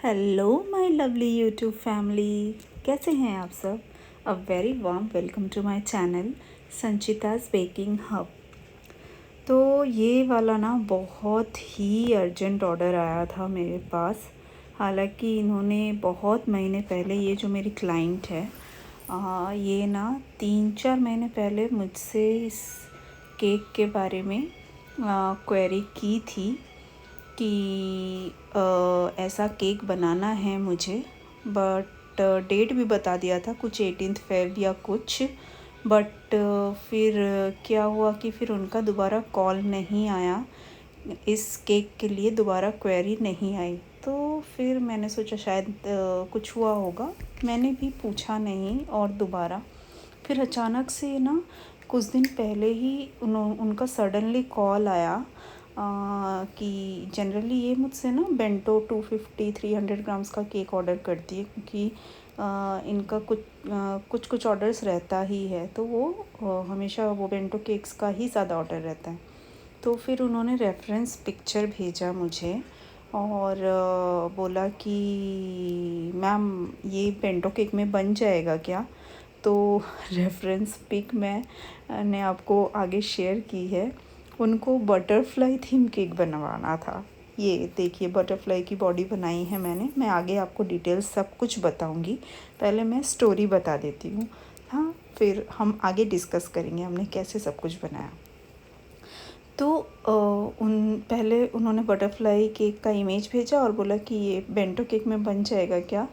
Hello my lovely YouTube family, कैसे हैं आप सब। A very warm welcome to my channel संचिता's बेकिंग हब। तो ये वाला ना बहुत ही अर्जेंट ऑर्डर आया था मेरे पास। हालांकि इन्होंने बहुत महीने पहले, ये जो मेरी क्लाइंट है ये ना 3-4 महीने पहले मुझसे इस केक के बारे में क्वेरी की थी कि ऐसा केक बनाना है मुझे। बट डेट भी बता दिया था कुछ 18 फेब या कुछ। बट फिर क्या हुआ कि फिर उनका दोबारा कॉल नहीं आया, इस केक के लिए दोबारा क्वेरी नहीं आई। तो फिर मैंने सोचा शायद कुछ हुआ होगा, मैंने भी पूछा नहीं। और दोबारा फिर अचानक से ना कुछ दिन पहले ही उनका सडनली कॉल आया कि जनरली ये मुझसे ना बेंटो 250-300 ग्राम्स का केक ऑर्डर करती है, क्योंकि इनका कुछ ऑर्डर्स रहता ही है। तो वो हमेशा वो बेंटो केक्स का ही ज़्यादा ऑर्डर रहता है। तो फिर उन्होंने रेफरेंस पिक्चर भेजा मुझे और बोला कि मैम ये बेंटो केक में बन जाएगा क्या। तो रेफरेंस पिक मैंने आपको आगे शेयर की है। उनको बटरफ्लाई थीम केक बनवाना था। ये देखिए बटरफ्लाई की बॉडी बनाई है मैंने। मैं आगे आपको डिटेल्स सब कुछ बताऊंगी, पहले मैं स्टोरी बता देती हूँ। हाँ, फिर हम आगे डिस्कस करेंगे हमने कैसे सब कुछ बनाया। तो पहले उन्होंने बटरफ्लाई केक का इमेज भेजा और बोला कि ये बेंटो केक में बन जाएगा क्या।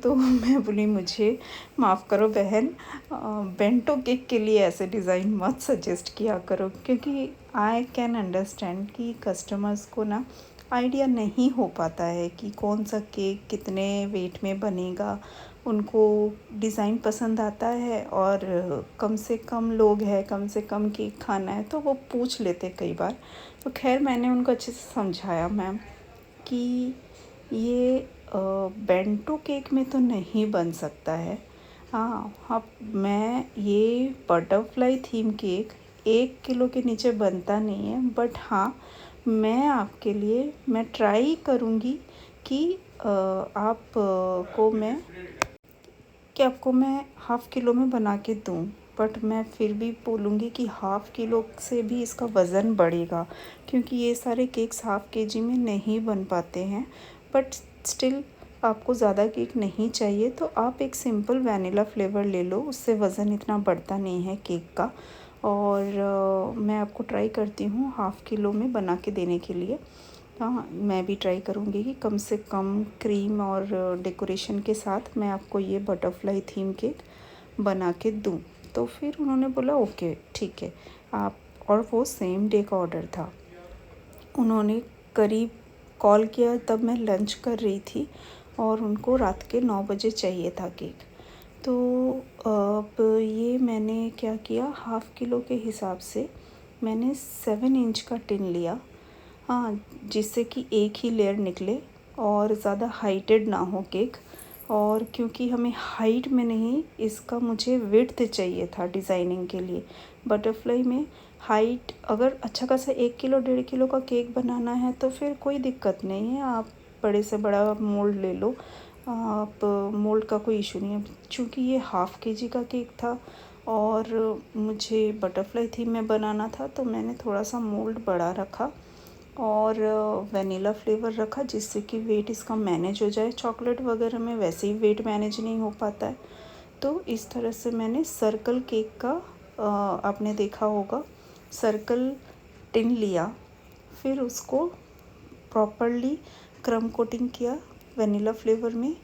तो मैं बोली मुझे माफ़ करो बहन, बेंटो केक के लिए ऐसे डिज़ाइन मत सजेस्ट किया करो, क्योंकि आई कैन अंडरस्टैंड कि कस्टमर्स को ना आइडिया नहीं हो पाता है कि कौन सा केक कितने वेट में बनेगा। उनको डिज़ाइन पसंद आता है और कम से कम लोग हैं, कम से कम केक खाना है, तो वो पूछ लेते कई बार। तो खैर मैंने उनको अच्छे से समझाया मैम कि ये बेंटो केक में तो नहीं बन सकता है। हाँ, मैं ये बटरफ्लाई थीम केक 1 किलो के नीचे बनता नहीं है। बट हाँ, मैं आपके लिए मैं ट्राई करूँगी कि आपको मैं हाफ़ किलो में बना के दूँ। बट मैं फिर भी बोलूँगी कि हाफ़ किलो से भी इसका वज़न बढ़ेगा, क्योंकि ये सारे केक्स हाफ़ केजी में नहीं बन पाते हैं। बट स्टिल आपको ज़्यादा केक नहीं चाहिए तो आप एक सिंपल वैनिला फ्लेवर ले लो, उससे वज़न इतना बढ़ता नहीं है केक का। और मैं आपको ट्राई करती हूँ हाफ़ किलो में बना के देने के लिए। हाँ, मैं भी ट्राई करूँगी कि कम से कम क्रीम और डेकोरेशन के साथ मैं आपको ये बटरफ्लाई थीम केक बना के दूँ। तो फिर उन्होंने बोला ओके ठीक है आप। और वो सेम डे का ऑर्डर था। उन्होंने करीब कॉल किया तब मैं लंच कर रही थी और उनको रात के 9 बजे चाहिए था केक। तो अब ये मैंने क्या किया, हाफ़ किलो के हिसाब से मैंने 7 इंच का टिन लिया। हाँ, जिससे कि एक ही लेयर निकले और ज़्यादा हाइटेड ना हो केक। और क्योंकि हमें हाइट में नहीं, इसका मुझे विड्थ चाहिए था डिज़ाइनिंग के लिए। बटरफ्लाई में हाइट अगर अच्छा खासा 1 किलो 1.5 किलो का केक बनाना है तो फिर कोई दिक्कत नहीं है, आप बड़े से बड़ा मोल्ड ले लो। आप मोल्ड का कोई इशू नहीं है। चूँकि ये हाफ़ केजी का केक था और मुझे बटरफ्लाई थीम में बनाना था, तो मैंने थोड़ा सा मोल्ड बड़ा रखा और वनीला फ्लेवर रखा, जिससे कि वेट इसका मैनेज हो जाए। चॉकलेट वगैरह में वैसे ही वेट मैनेज नहीं हो पाता है। तो इस तरह से मैंने सर्कल केक का आपने देखा होगा सर्कल टिन लिया, फिर उसको प्रॉपरली क्रम कोटिंग किया वनीला फ्लेवर में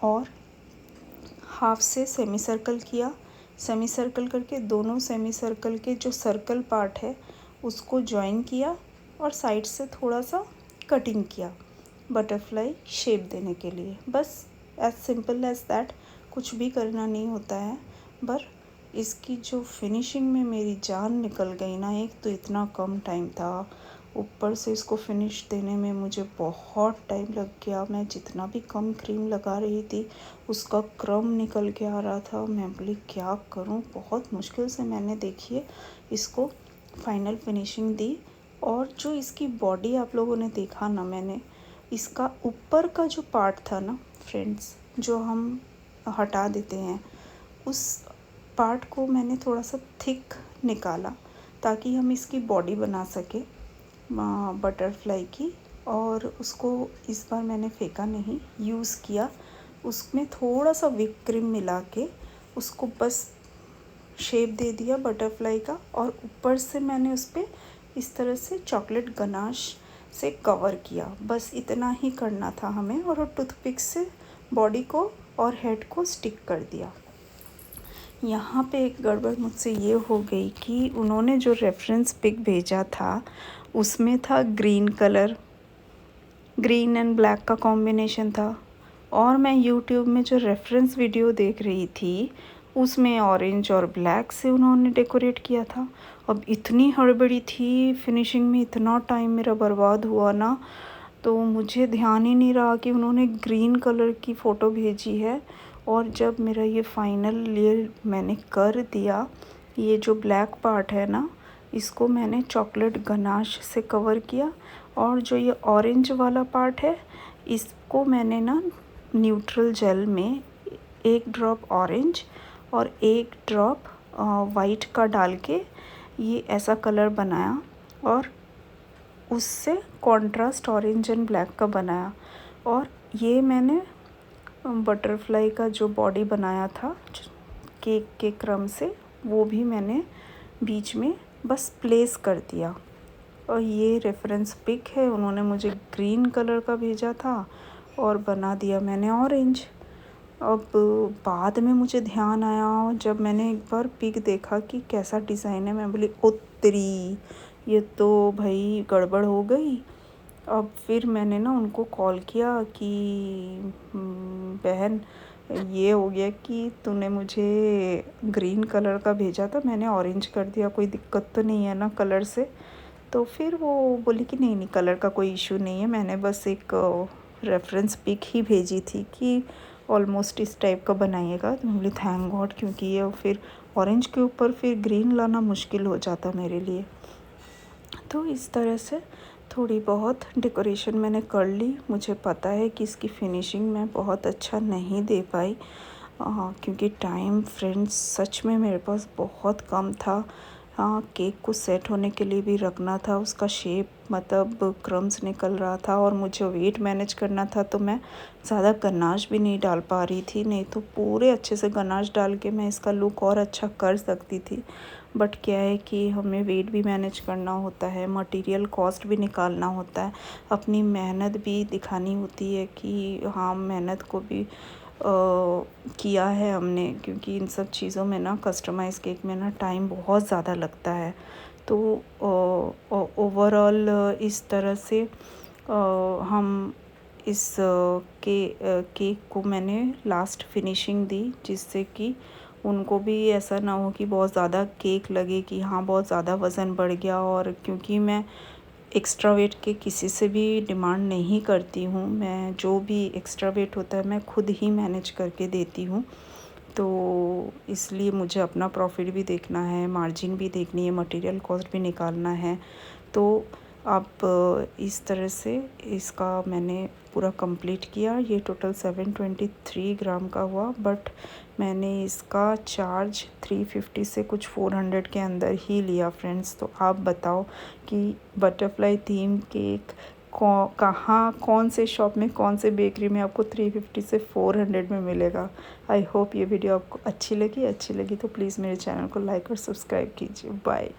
और हाफ से सेमी सर्कल किया। सेमी सर्कल करके दोनों सेमी सर्कल के जो सर्कल पार्ट है उसको जॉइन किया और साइड से थोड़ा सा कटिंग किया बटरफ्लाई शेप देने के लिए। बस एज सिंपल एज दैट, कुछ भी करना नहीं होता है। पर इसकी जो फिनिशिंग में मेरी जान निकल गई ना, एक तो इतना कम टाइम था, ऊपर से इसको फिनिश देने में मुझे बहुत टाइम लग गया। मैं जितना भी कम क्रीम लगा रही थी उसका क्रम निकल के आ रहा था। मैं बोली क्या करूं, बहुत मुश्किल से मैंने देखिए इसको फाइनल फिनिशिंग दी। और जो इसकी बॉडी आप लोगों ने देखा ना, मैंने इसका ऊपर का जो पार्ट था ना फ्रेंड्स, जो हम हटा देते हैं, उस पार्ट को मैंने थोड़ा सा थिक निकाला ताकि हम इसकी बॉडी बना सके बटरफ्लाई की। और उसको इस बार मैंने फेंका नहीं, यूज़ किया। उसमें थोड़ा सा व्हिप क्रीम मिला के उसको बस शेप दे दिया बटरफ्लाई का, और ऊपर से मैंने उस पर इस तरह से चॉकलेट गनाश से कवर किया। बस इतना ही करना था हमें, और टूथपिक से बॉडी को और हेड को स्टिक कर दिया। यहाँ पे एक गड़बड़ मुझसे ये हो गई कि उन्होंने जो रेफरेंस पिक भेजा था उसमें था green colour, green and black का कॉम्बिनेशन था, और मैं यूट्यूब में जो रेफरेंस वीडियो देख रही थी उसमें ऑरेंज और ब्लैक से उन्होंने डेकोरेट किया था। अब इतनी हड़बड़ी थी, फिनिशिंग में इतना टाइम मेरा बर्बाद हुआ ना, तो मुझे ध्यान ही नहीं रहा कि उन्होंने ग्रीन कलर की फ़ोटो भेजी है। और जब मेरा ये फाइनल लेयर मैंने कर दिया, ये जो ब्लैक पार्ट है ना, इसको मैंने चॉकलेट गनाश से कवर किया, और जो ये ऑरेंज वाला पार्ट है इसको मैंने ना न्यूट्रल जेल में 1 ड्रॉप ऑरेंज और 1 ड्रॉप वाइट का डाल के ये ऐसा कलर बनाया, और उससे कॉन्ट्रास्ट ऑरेंज एंड ब्लैक का बनाया। और ये मैंने बटरफ्लाई का जो बॉडी बनाया था केक के क्रम से, वो भी मैंने बीच में बस प्लेस कर दिया। और ये रेफरेंस पिक है, उन्होंने मुझे ग्रीन कलर का भेजा था और बना दिया मैंने ऑरेंज। अब बाद में मुझे ध्यान आया, जब मैंने एक बार पिक देखा कि कैसा डिज़ाइन है, मैं बोली ओ तेरी, ये तो भाई गड़बड़ हो गई। अब फिर मैंने ना उनको कॉल किया कि बहन ये हो गया कि तूने मुझे ग्रीन कलर का भेजा था, मैंने ऑरेंज कर दिया, कोई दिक्कत तो नहीं है ना कलर से। तो फिर वो बोली कि नहीं नहीं, कलर का कोई इशू नहीं है, मैंने बस एक रेफरेंस पिक ही भेजी थी कि ऑलमोस्ट इस टाइप का बनाइएगा। तो मैं बोली थैंक गॉड, क्योंकि ये फिर ऑरेंज के ऊपर फिर ग्रीन लाना मुश्किल हो जाता मेरे लिए। तो इस तरह से थोड़ी बहुत डेकोरेशन मैंने कर ली। मुझे पता है कि इसकी फिनिशिंग मैं बहुत अच्छा नहीं दे पाई, क्योंकि टाइम फ्रेंड्स सच में मेरे पास बहुत कम था। केक को सेट होने के लिए भी रखना था, उसका शेप मतलब क्रम्स निकल रहा था, और मुझे वेट मैनेज करना था, तो मैं ज़्यादा गनाश भी नहीं डाल पा रही थी, नहीं तो पूरे अच्छे से गनाश डाल के मैं इसका लुक और अच्छा कर सकती थी। बट क्या है कि हमें वेट भी मैनेज करना होता है, मटेरियल कॉस्ट भी निकालना होता है, अपनी मेहनत भी दिखानी होती है कि हाँ मेहनत को भी किया है हमने, क्योंकि इन सब चीज़ों में ना कस्टमाइज़ केक में ना टाइम बहुत ज़्यादा लगता है। तो ओवरऑल इस तरह से हम इस केक को मैंने लास्ट फिनिशिंग दी, जिससे कि उनको भी ऐसा ना हो कि बहुत ज़्यादा केक लगे कि हाँ बहुत ज़्यादा वज़न बढ़ गया। और क्योंकि मैं एक्स्ट्रा वेट के किसी से भी डिमांड नहीं करती हूँ, मैं जो भी एक्स्ट्रा वेट होता है मैं खुद ही मैनेज करके देती हूँ, तो इसलिए मुझे अपना प्रॉफिट भी देखना है, मार्जिन भी देखनी है, मटेरियल कॉस्ट भी निकालना है। तो अब इस तरह से इसका मैंने पूरा कंप्लीट किया। ये टोटल 723 ग्राम का हुआ, बट मैंने इसका चार्ज 350 से कुछ 400 के अंदर ही लिया फ्रेंड्स। तो आप बताओ कि बटरफ्लाई थीम केक कहाँ, कौन से शॉप में, कौन से बेकरी में आपको 350 से 400 में मिलेगा। आई होप ये वीडियो आपको अच्छी लगी तो प्लीज़ मेरे चैनल को लाइक और सब्सक्राइब कीजिए। बाय।